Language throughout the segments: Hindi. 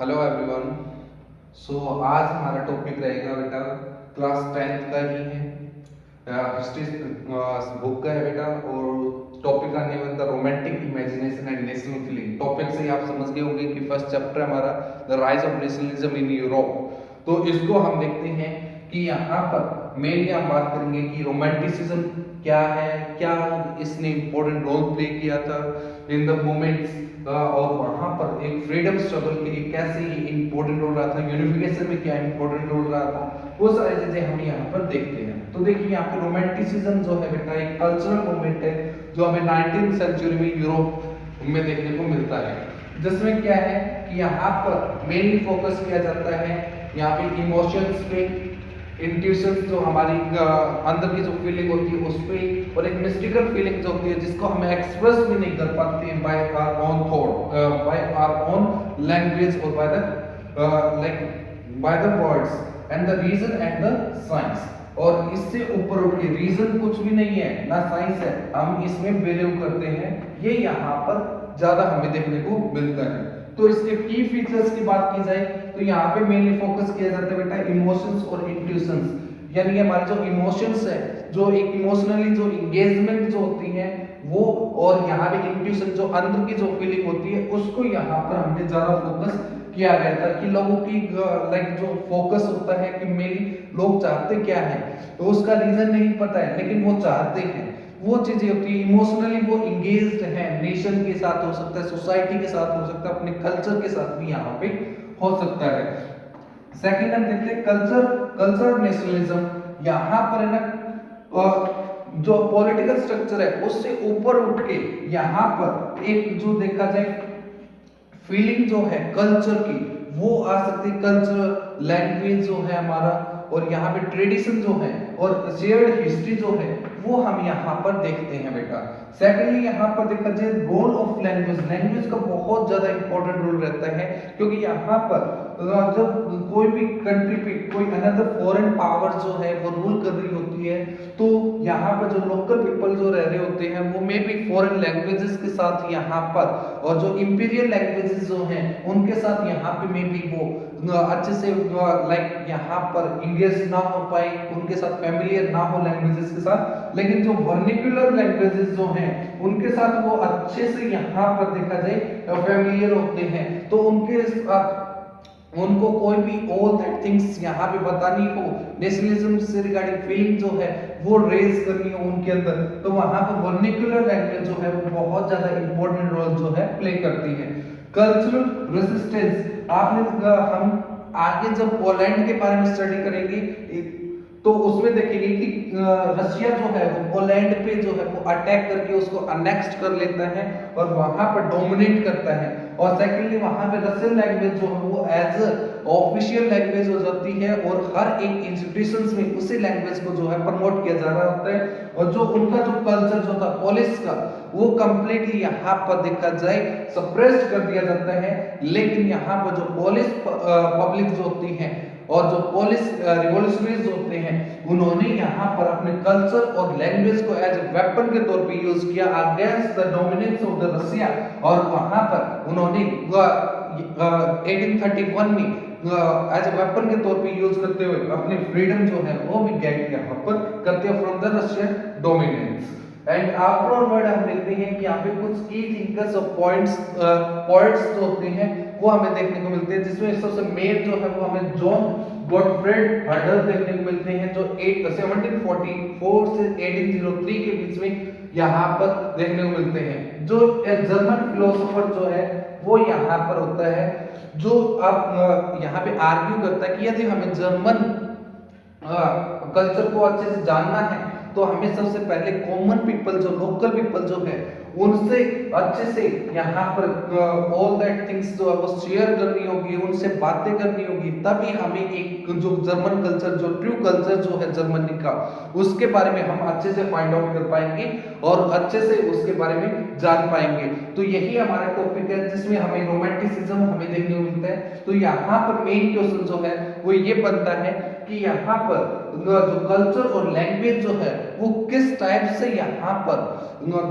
Hello everyone. आज हमारा टॉपिक रहेगा बेटा क्लास 10th का ही है, हिस्ट्री बुक का है बेटा। और टॉपिक का नेम है romantic imagination and national feeling. Topic से ही आप समझ गए होंगे कि फर्स्ट चैप्टर हमारा the rise of nationalism in Europe. तो इसको हम देखते हैं कि यहाँ पर मेनली हम बात करेंगे कि रोमांटिसिज्म क्या है, क्या इसने इंपॉर्टेंट रोल प्ले किया था इन द मोमेंट्स, और वहां पर एक फ्रीडम स्ट्रगल के लिए कैसे इंपॉर्टेंट रोल रहा था, यूनिफिकेशन में क्या इंपॉर्टेंट रोल रहा था, वो सारी चीजें हम यहाँ पर देखते हैं। तो देखिए यहाँ पे रोमांटिसिज्म जो है बेटा एक कल्चरल मूवमेंट है जो हमें 19th सेंचुरी में यूरोप में देखने को मिलता है, जिसमें क्या है कि यहाँ पर मेनली फोकस किया जाता है यहाँ पे इमोशंस पे, इंट्यूशंस जो हमारी अंदर की जो फीलिंग होती है उस पे, और एक मिस्टिकल फीलिंग जो होती है जिसको हम एक्सप्रेस भी नहीं कर पाते हैं by our own thought, by our own language और by the by the words and the reason and the science. और इससे ऊपर उठ के रीजन कुछ भी नहीं है ना साइंस है, हम इसमें बिलीव करते हैं, ये यहाँ पर ज्यादा हमें देखने को मिलता है। तो इसके की फीचर्स की बात की जाए तो यहाँ पे मेनली फोकस किया जाता है बेटा इमोशंस और इंट्यूशंस, यानी हमारे जो इमोशंस है, जो एक इमोशनली जो एंगेजमेंट जो होती है वो, और यहाँ पे इंट्यूशन जो अंदर की जो फीलिंग होती है उसको यहाँ पर हमने ज्यादा फोकस किया गया था कि लोगों की जो फोकस होता है कि मेरी लोग चाहते क्या है, तो उसका रीजन नहीं पता है लेकिन वो चाहते हैं, वो चीजें होती है इमोशनली वो इंगेज्ड है, नेशन के साथ हो सकता है, सोसाइटी के साथ हो सकता है, अपने कल्चर के साथ भी यहाँ पे हो सकता है। सेकंड हम देखते हैं कल्चर नेशनलिज्म। यहाँ पर है ना जो पॉलिटिकल स्ट्रक्चर है उससे ऊपर उठ के यहाँ पर एक जो देखा जाए फीलिंग जो है कल्चर की वो आ सकती है, कल्चर लैंग्वेज जो है हमारा, और यहाँ पे ट्रेडिशन जो है और शेयर्ड हिस्ट्री जो है वो हम यहाँ पर देखते हैं बेटा। सेकेंडली यहाँ पर देखा जाए रोल ऑफ लैंग्वेज, लैंग्वेज का बहुत ज्यादा इंपॉर्टेंट रोल रहता है, क्योंकि यहाँ पर जब कोई भी कंट्री पे कोई अनदर फॉरेन पावर जो है वो रूल कर रही होती है, तो यहाँ पर जो लोकल पीपल जो रह रहे होते हैं वो मे भी फॉरेन लैंग्वेजेस के साथ यहाँ पर, और जो इंपीरियल लैंग्वेजेस जो हैं उनके साथ यहाँ पे मे भी वो अच्छे से यहाँ पर इंगेज ना हो पाए, उनके साथ फैमिलियर ना हो लैंग्वेजेस के साथ, लेकिन जो वर्निकुलर लैंग्वेजेस जो हैं उनके साथ वो अच्छे से यहाँ पर देखा जाए फैमिलियर होते हैं, तो उनके साथ उनको कोई भी ऑल दैट थिंग्स यहाँ पे बतानी हो, नेशनलिज्म से रिगार्डिंग फीलिंग जो है वो रेज करनी हो उनके अंदर, तो वहां पर वर्निकुलर लैंग्वेज जो है वो बहुत ज्यादा इंपॉर्टेंट रोल जो है प्ले करती है। कल्चरल रेजिस्टेंस, आपने हम आगे जब पोलैंड के बारे में स्टडी करेंगे तो उसमें देखेंगे कि रशिया जो है वो पोलैंड पे जो है वो अटैक करके उसको अनेक्स्ट कर लेता है और वहां पर डोमिनेट करता है, और सेकेंडली वहां पे रशियन लैंग्वेज जो है वो एज ऑफिशियल लैंग्वेज हो जाती है, और हर एक इंस्टीट्यूशंस में उसी लैंग्वेज को जो है प्रमोट किया जा रहा होता है, और जो उनका जो कल्चर जो था पोलिस का वो कंप्लीटली यहाँ पर देखा जाए सप्रेस्ड कर दिया जाता है। लेकिन यहाँ पर जो पोलिस पब्लिक जो होती है और जो पोलिस रिवॉल्यूशनरीज होते हैं उन्होंने यहाँ पर अपने कल्चर और लैंग्वेज को एज ए वेपन के तौर पे यूज किया against the dominance of the Russia, और वहां पर उन्होंने 1831 में एज ए वेपन के तौर पे यूज करते हुए अपनी फ्रीडम जो है वो भी गेट यहाँ पर करते हैं from the Russian dominance. And after onward हम देखते हैं कि यहाँ पे कुछ की थिंकर्स और पॉइंट्स जो होते हैं वो हमें देखने को मिलते हैं, जिसमें सबसे मेन जो है वो हमें जॉन गॉटफ्रेड हर्डल देखने को मिलते हैं, जो 1744 से 1803 के बीच में यहाँ पर देखने को मिलते हैं। जो जर्मन फिलोसोफर जो है वो यहाँ पर होता है, जो अब यहाँ पे आर्ग्यू करता है कि यदि हमें जर्मन कल्चर को अच्छे से जानना है तो हमें सबसे पहले कॉमन पीपल जो लोकल पीपल जो है उनसे अच्छे से यहाँ पर ऑल दैट थिंग्स जो है वो शेयर करनी होगी, उनसे बातें करनी होगी, तभी हमें एक जो जर्मन कल्चर जो ट्रू कल्चर जो है जर्मनी का उसके बारे में हम अच्छे से फाइंड आउट कर पाएंगे और अच्छे से उसके बारे में जान पाएंगे। तो यही हमारा टॉपिक है जिसमें हमें रोमांटिसिज्म हमें देखने को मिलता है। तो यहाँ पर मेन क्वेश्चन जो है वो ये बनता है कि यहाँ पर जो कल्चर और लैंग्वेज जो है वो किस टाइप से यहाँ पर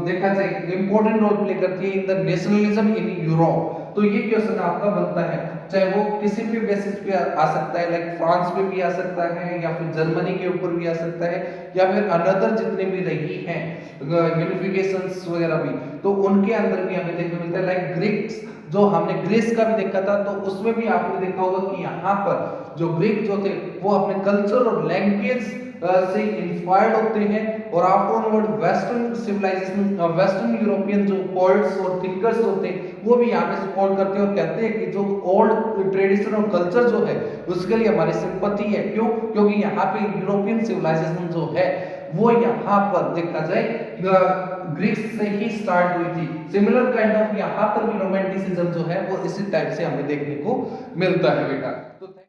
देखा जाए इंपॉर्टेंट रोल प्ले करती है in the nationalism in Europe. तो ये क्वेश्चन आपका बनता है। चाहे वो किसी भी बेसिस पे आ सकता है, लाइक फ्रांस पे भी आ सकता है, या फिर जर्मनी के ऊपर भी आ सकता है, या फिर अनदर जितने भी रही हैं यूनिफिकेशंस वगैरह भी, तो उनके अंदर भी हमें देखने मिलता है। लाइक ग्रीक्स, जो हमने ग्रीस का भी देखा था, तो उसमें भी आपने देखा होगा कि यहाँ पर जो ग्रीक जो थे वो अपने कल्चर और लैंग्वेज से इंस्पायर्ड होते हैं, और afterward western civilisation, western European जो पोएट्स और थिंकर्स होते हैं वो भी यहाँ पे सपोर्ट करते हैं और कहते हैं कि जो ओल्ड ट्रेडिशन और कल्चर जो है उसके लिए हमारी सिंपैथी है। क्यों? क्योंकि यहाँ पे यूरोपियन सिविलाइजेशन जो है वो यहाँ पर देखा जाए ग्रीस से ही स्टार्ट हुई थी। सिमिलर काइंड ऑफ यहाँ पर भी रोमांटिसिज्म जो है वो इसी टाइप से हमें देखने को मिलता है बेटा। तो